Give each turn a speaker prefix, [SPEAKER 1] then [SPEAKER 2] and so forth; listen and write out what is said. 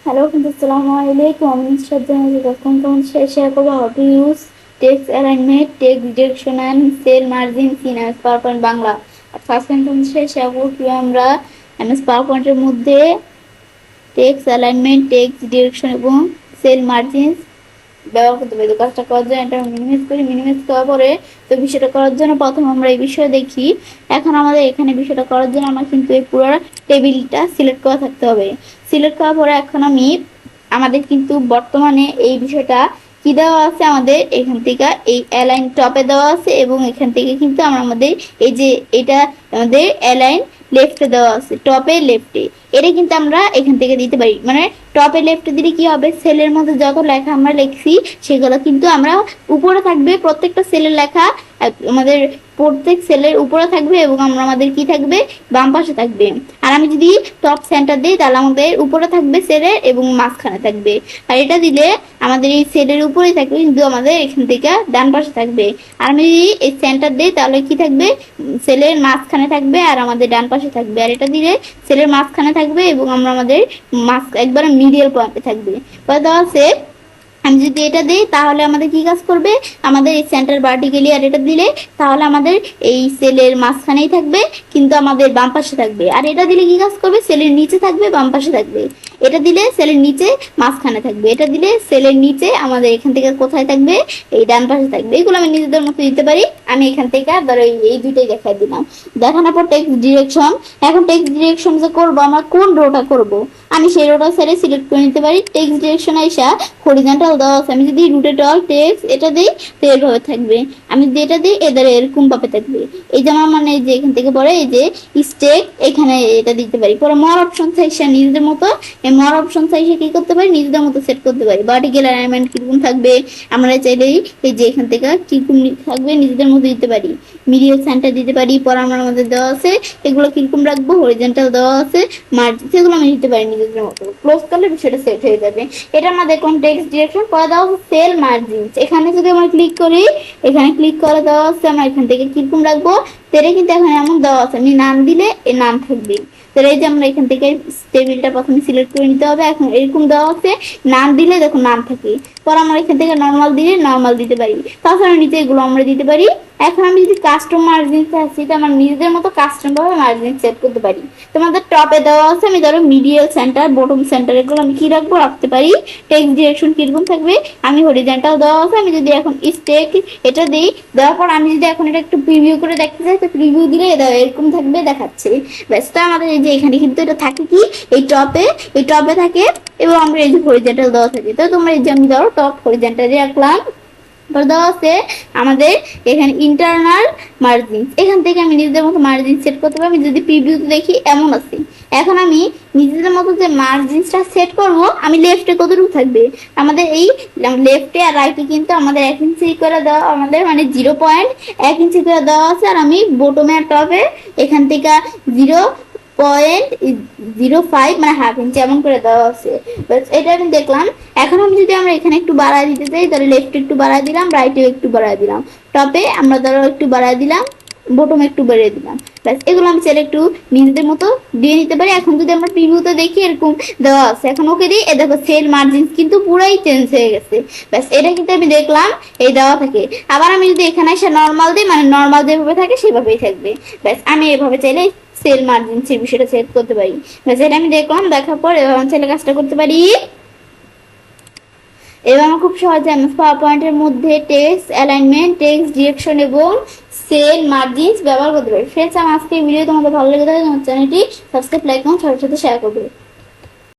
[SPEAKER 1] Hello friends, Assalamualaikum. I'm Mr. Welcome share করব how to use text alignment, text direction and cell margins in MS PowerPoint Bangla. আর first sentence share করব কি আমরা MS PowerPoint এর মধ্যে text alignment, text direction এবং cell margins ব্যবহার করতে পারি। তো কাজটা করার জন্য এটা মিনিমাইজ করার পরে তো বিষয়টা করার জন্য প্রথম আমরা এই বিষয় দেখি। এখন আমাদের এখানে বিষয়টা করার জন্য আমার কিন্তু এই পুরো টেবিলটা সিলেক্ট করা থাকতে হবে। সিলেক্ট করার পরে এখন আমাদের কিন্তু বর্তমানে এই বিষয়টা কি দেওয়া আছে, আমাদের এখান থেকে এই অ্যালাইন টপে দেওয়া আছে এবং এখান থেকে কিন্তু আমাদের এই যে এটা আমাদের অ্যালাইন লেফটে দেওয়া আছে, টপে লেফটে। এটা কিন্তু আমরা এখান থেকে দিতে পারি, মানে টপে লেফটে দিলে কি হবে, সেলের মধ্যে যত লেখা আমরা লিখছি সেগুলো কিন্তু আমরা উপরে থাকবে, প্রত্যেকটা সেলের লেখা আমাদের প্রত্যেক সেলের উপরে থাকবে এবং আমাদের কি থাকবে, বাম পাশে থাকবে। আর আমি যদি টপ সেন্টার দিই তাহলে আমাদের উপরে থাকবে সেলের এবং মাঝখানে থাকবে। আর এটা দিলে আমাদের এই সেলের উপরেই থাকবে কিন্তু আমাদের এখান থেকে ডান পাশে থাকবে। আর আমি যদি এই সেন্টার দিই তাহলে কি থাকবে, সেলের মাঝখানে থাকবে আর আমাদের ডান পাশে থাকবে। আর এটা দিলে সেলের মাঝখানে থাকবে এবং আমাদের একবারে মিডিয়াল পয়েন্টে থাকবে। কথা আছে আমি যদি এটা দিই তাহলে আমাদের কি কাজ করবে, আমাদের এই সেন্টার ভার্টিক্যালি। আর এটা দিলে তাহলে আমাদের এই সেলের মাঝখানেই থাকবে কিন্তু আমাদের বাম পাশে থাকবে। আর এটা দিলে কি কাজ করবে, সেলের নিচে থাকবে, বাম পাশে থাকবে। এটা দিলে সেলের নিচে মাঝখানে থাকবে, এটা দিলে সেলের নিচে আমাদের এখান থেকে কোথায় থাকবে, এই ডান পাশে থাকবে। এগুলো আমি নিজেদের মতো দিতে পারি। আমি এখান থেকে ধরো এই দুইটাই দেখাই দিলাম। দেখানোর পর টেক্সট ডিরেকশন। এখন টেক্সট ডিরেকশন যে করবো, আমরা কোন রোটা করব, আমি সেই রোটা সাইডে সিলেক্ট করে নিতে পারি। টেক্সট ডিরেকশন আইসা হরিজন্টাল দেওয়া আছে, আমি যদি রুটেড অল টেক্সট এটা দিই তো এভাবে থাকবে, আমি যদি এটা দিই এদের এরকম ভাবে থাকবে। এই যে আমার মানে যে এখান থেকে পরে এই যে স্টেক এখানে এটা দিতে পারি। পরে মর অপশন সাইজটা নিজেদের মতো, এই মর অপশন সাইজে কি করতে পারি, নিজেদের মতো সেট করতে পারি। ভার্টিক্যাল অ্যালাইনমেন্ট কিরকম থাকবে আমরা চাইলেই এই যে এখান থেকে কিরকম থাকবে নিজেদের মতো দিতে পারি। মিডিয়াল সেন্টার দিতে পারি, পরে আমার মধ্যে দেওয়া আছে এগুলো কিরকম রাখবো, হরিজন্টাল দেওয়া আছে, মার্জিন সেগুলো আমি দিতে পারি নিজেদের মতো। ক্লোজ করলে বিষয়টা সেট হয়ে যাবে। এটা আমাদের কোন টেক্সট ডিরেকশন করে দেওয়া আছে, সেল মার্জিন। এখানে যদি আমরা ক্লিক করি, এখানে ক্লিক করে দেওয়া আছে আমরা এখান থেকে কিরকম রাখবো, সেটা কিন্তু এখানে এমন দেওয়া আছে, আমি নাম দিলে এই নাম থাকবে। তাহলে এই যে আমরা এখান থেকে টেবিলটা প্রথমে সিলেক্ট করে নিতে হবে। এখন এরকম দেওয়া আছে, নাম দিলে দেখো নাম থাকে, পর আমরা এখান থেকে নর্মাল দিলে নর্মাল দিতে পারি। তাছাড়া নিচে এগুলো আমরা দিতে পারি। এখন আমি যদি কাস্টম মার্জিন চাচ্ছি তো আমার নিজেদের মতো কাস্টম ভাবে মার্জিন সেট করতে পারি। তোমাদের টপে দেওয়া আছে, আমি ধরো মিডিয়াল সেন্টার, বটম সেন্টার এগুলো আমি কি রাখবো, রাখতে পারি। টেক্সট ডিরেকশন কিরকম থাকবে, আমি হরিজন্টাল দেওয়া আছে, আমি যদি এখন স্টেক এটা দিই, দেওয়ার পর আমি যদি এখন এটা একটু প্রিভিউ করে দেখতে চাই তো প্রিভিউ দিলে এরকম থাকবে, দেখাচ্ছে। ব্যাস, তো আমাদের এই যে এখানে কিন্তু এটা থাকে কি, এই টপে থাকে এবং আমরা এই যে হরিজন্টাল দেওয়া থাকে। তো তোমরা এই যে আমি ধরো টপ হরিজন্টাল রাখলাম, দেওয়া আছে আমাদের এখানে ইন্টারনাল মার্জিন। এখান থেকে আমি নিজেদের মতো মার্জিন সেট করতে পারি। আমি যদি প্রিভিউতে দেখি এমন আছে। এখন আমি নিজেদের মতো যে মার্জিনটা সেট করব, আমি লেফটে কতটুকু থাকবে, আমাদের এই লেফটে আর রাইটে কিন্তু আমাদের 1 ইঞ্চি করে দেওয়া, আমাদের মানে 0.1 ইঞ্চি করে দেওয়া আছে। আর আমি বটমে আর টপে এখান থেকে 0.05 মানে হাফ ইঞ্চি এমন করে দেওয়া আছে। এটা আমি দেখলাম। এখন আমি যদি আমরা এখানে একটু বাড়ায় দিতে চাই তাহলে লেফটে একটু বাড়ায় দিলাম, রাইটে একটু বাড়ায় দিলাম, টপে আমরা ধরো একটু বাড়ায় দিলাম, বটম একটু বাড়িয়ে দিলাম। ব্যাস, এগুলো আমি চাইলে একটু নিজেদের মতো দিয়ে নিতে পারি। এখন যদি আমরা প্রিভিউতে দেখি এরকম দেওয়া আছে, এখন ওকে দিই, এ দেখো সেল মার্জিন কিন্তু পুরাই চেঞ্জ হয়ে গেছে। ব্যাস, এটা কিন্তু আমি দেখলাম এই দেওয়া থাকে। আবার আমি যদি এখানে এসে নর্মাল দিই, মানে নর্মাল যেভাবে থাকে সেভাবেই থাকবে। ব্যাস, আমি এভাবে চাইলে সেল মার্জিন সেই বিষয়টা সেট করতে পারি। ব্যাস, এটা আমি দেখলাম, দেখার পর এবার চাইলে কাজটা করতে পারি। এবার আমরা খুব সহজে এমএস পাওয়ার পয়েন্টের মধ্যে টেক্সট অ্যালাইনমেন্ট, টেক্সট ডিরেকশন এবং সেল মার্জিনস ব্যবহার করতে পারি। ফ্রেন্ডস, আমার আজকে ভিডিও তোমাদের ভালো লেগে থাকে তোমার চ্যানেলটি সাবস্ক্রাইব, লাইক এবং সবার সাথে শেয়ার করবে।